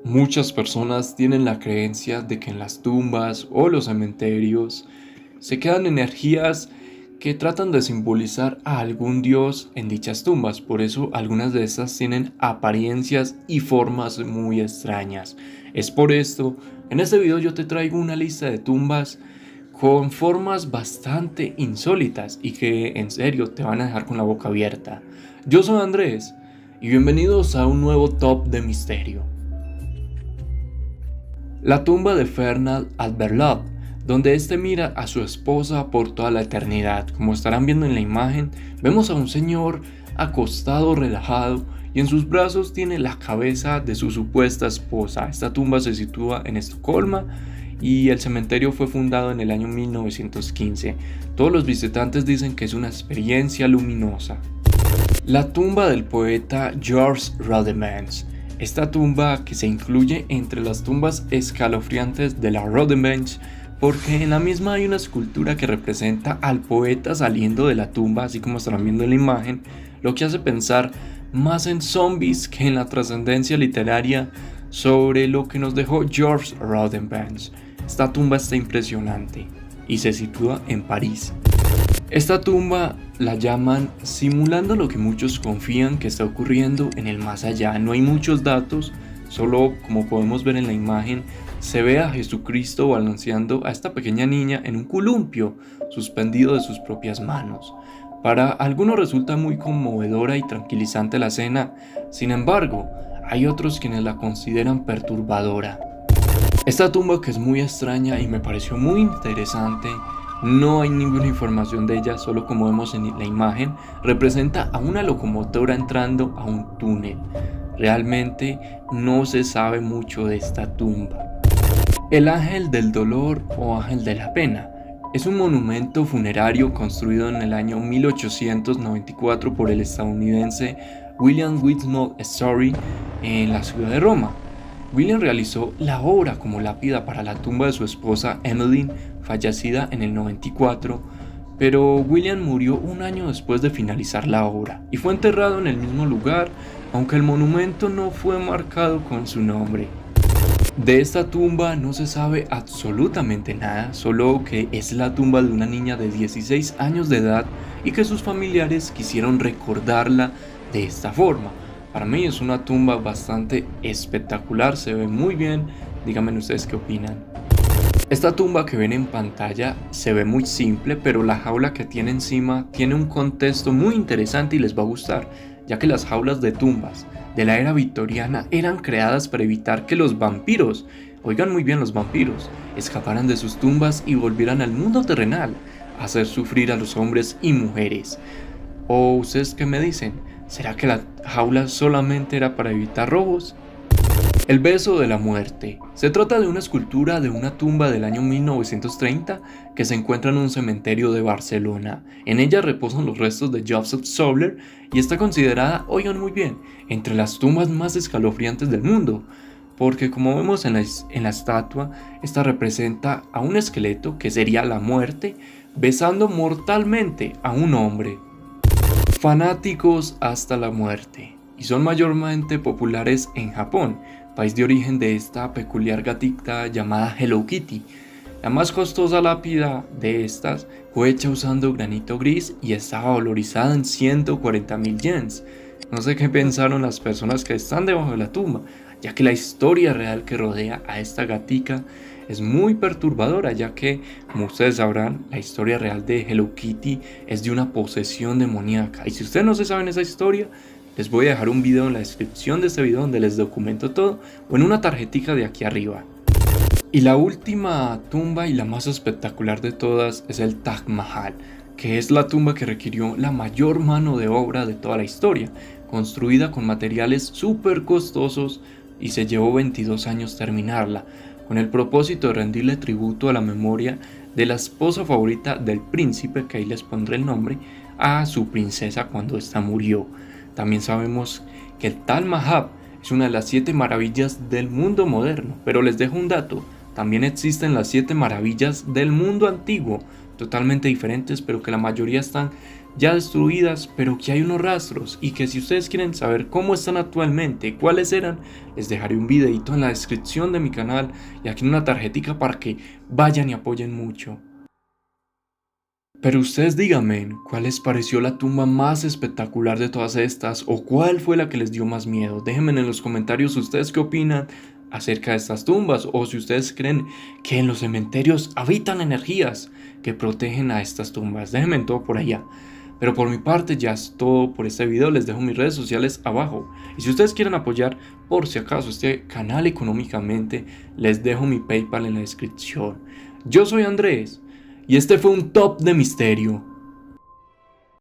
Muchas personas tienen la creencia de que en las tumbas o los cementerios se quedan energías que tratan de simbolizar a algún dios en dichas tumbas. Por eso algunas de estas tienen apariencias y formas muy extrañas. Es por esto, en este video yo te traigo una lista de tumbas con formas bastante insólitas y que en serio te van a dejar con la boca abierta. Yo soy Andrés y bienvenidos a un nuevo top de misterio. La tumba de Fernand Alberlot, donde este mira a su esposa por toda la eternidad. Como estarán viendo en la imagen, vemos a un señor acostado, relajado, y en sus brazos tiene la cabeza de su supuesta esposa. Esta tumba se sitúa en Estocolmo y el cementerio fue fundado en el año 1915. Todos los visitantes dicen que es una experiencia luminosa. La tumba del poeta Georges Rodemans. Esta tumba que se incluye entre las tumbas escalofriantes de la Rodemans, porque en la misma hay una escultura que representa al poeta saliendo de la tumba, así como estarán viendo en la imagen, lo que hace pensar más en zombies que en la trascendencia literaria sobre lo que nos dejó Georges Rodemans. Esta tumba está impresionante y se sitúa en París. Esta tumba la llaman simulando lo que muchos confían que está ocurriendo en el más allá. No hay muchos datos, solo como podemos ver en la imagen, se ve a Jesucristo balanceando a esta pequeña niña en un columpio suspendido de sus propias manos. Para algunos resulta muy conmovedora y tranquilizante la escena, sin embargo, hay otros quienes la consideran perturbadora. Esta tumba, que es muy extraña y me pareció muy interesante, no hay ninguna información de ella, solo como vemos en la imagen, representa a una locomotora entrando a un túnel. Realmente no se sabe mucho de esta tumba. El Ángel del Dolor o Ángel de la Pena es un monumento funerario construido en el año 1894 por el estadounidense William Whitmore Story en la ciudad de Roma. William realizó la obra como lápida para la tumba de su esposa Emmeline, fallecida en el 94, pero William murió un año después de finalizar la obra y fue enterrado en el mismo lugar, aunque el monumento no fue marcado con su nombre. De esta tumba no se sabe absolutamente nada, solo que es la tumba de una niña de 16 años de edad y que sus familiares quisieron recordarla de esta forma. Para mí es una tumba bastante espectacular, se ve muy bien, díganme ustedes qué opinan. Esta tumba que ven en pantalla se ve muy simple, pero la jaula que tiene encima tiene un contexto muy interesante y les va a gustar, ya que las jaulas de tumbas de la era victoriana eran creadas para evitar que los vampiros, oigan muy bien los vampiros, escaparan de sus tumbas y volvieran al mundo terrenal a hacer sufrir a los hombres y mujeres. ¿O ustedes qué me dicen? ¿Será que la jaula solamente era para evitar robos? El beso de la muerte. Se trata de una escultura de una tumba del año 1930 que se encuentra en un cementerio de Barcelona. En ella reposan los restos de Joseph Soler y está considerada, oigan muy bien, entre las tumbas más escalofriantes del mundo, porque como vemos en la estatua, esta representa a un esqueleto, que sería la muerte, besando mortalmente a un hombre. Fanáticos hasta la muerte, y son mayormente populares en Japón, país de origen de esta peculiar gatita llamada Hello Kitty. La más costosa lápida de estas fue hecha usando granito gris y estaba valorizada en 140.000 yens. No sé qué pensaron las personas que están debajo de la tumba, ya que la historia real que rodea a esta gatica es muy perturbadora, ya que, como ustedes sabrán, la historia real de Hello Kitty es de una posesión demoníaca. Y si ustedes no se saben esa historia, les voy a dejar un video en la descripción de este video donde les documento todo, o en una tarjetita de aquí arriba. Y la última tumba y la más espectacular de todas es el Taj Mahal, que es la tumba que requirió la mayor mano de obra de toda la historia, construida con materiales súper costosos y se llevó 22 años terminarla, con el propósito de rendirle tributo a la memoria de la esposa favorita del príncipe, que ahí les pondré el nombre, a su princesa cuando ésta murió. También sabemos que el Taj Mahal es una de las 7 maravillas del mundo moderno, pero les dejo un dato, también existen las 7 maravillas del mundo antiguo, totalmente diferentes, pero que la mayoría están ya destruidas, pero que hay unos rastros y que si ustedes quieren saber cómo están actualmente, cuáles eran, les dejaré un videito en la descripción de mi canal y aquí una tarjetica para que vayan y apoyen mucho. Pero ustedes díganme, ¿cuál les pareció la tumba más espectacular de todas estas? ¿O cuál fue la que les dio más miedo? Déjenme en los comentarios ustedes qué opinan acerca de estas tumbas, o si ustedes creen que en los cementerios habitan energías que protegen a estas tumbas. Déjenme en todo por allá. Pero por mi parte ya es todo por este video, les dejo mis redes sociales abajo. Y si ustedes quieren apoyar por si acaso este canal económicamente, les dejo mi PayPal en la descripción. Yo soy Andrés y este fue un top de misterio.